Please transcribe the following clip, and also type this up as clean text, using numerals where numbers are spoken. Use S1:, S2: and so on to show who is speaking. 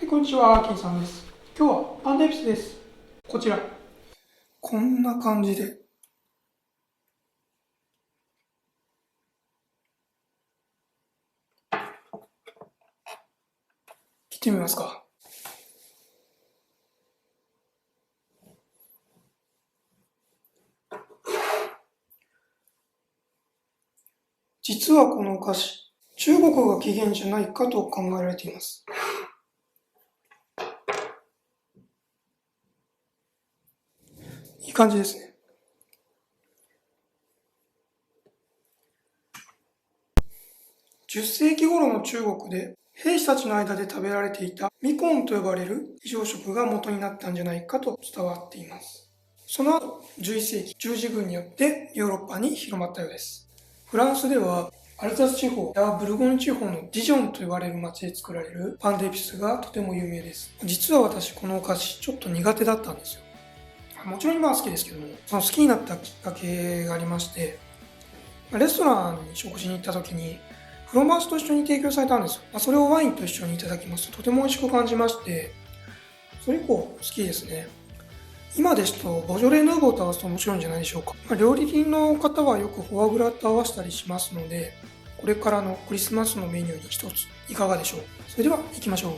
S1: こんにちは、ケンさんです。今日はパンデピスです。こちら。こんな感じで。切ってみますか。実はこのお菓子、中国が起源じゃないかと考えられています。いい感じですね。10世紀頃の中国で兵士たちの間で食べられていたミコンと呼ばれる非常食が元になったんじゃないかと伝わっています。その後、11世紀、十字軍によってヨーロッパに広まったようです。フランスではアルザス地方やブルゴーニュ地方のディジョンと呼ばれる町で作られるパンデピスがとても有名です。実は私このお菓子ちょっと苦手だったんですよ。もちろん今は好きですけども、その好きになったきっかけがありまして、レストランに食事に行った時にフロマージュと一緒に提供されたんですよ。それをワインと一緒にいただきますととても美味しく感じまして、それ以降好きですね。今ですと、ボジョレ・ヌーボーと合わすと面白いんじゃないでしょうか。料理人の方はよくフォアグラと合わせたりしますので、これからのクリスマスのメニューに一ついかがでしょう。それでは行きましょう。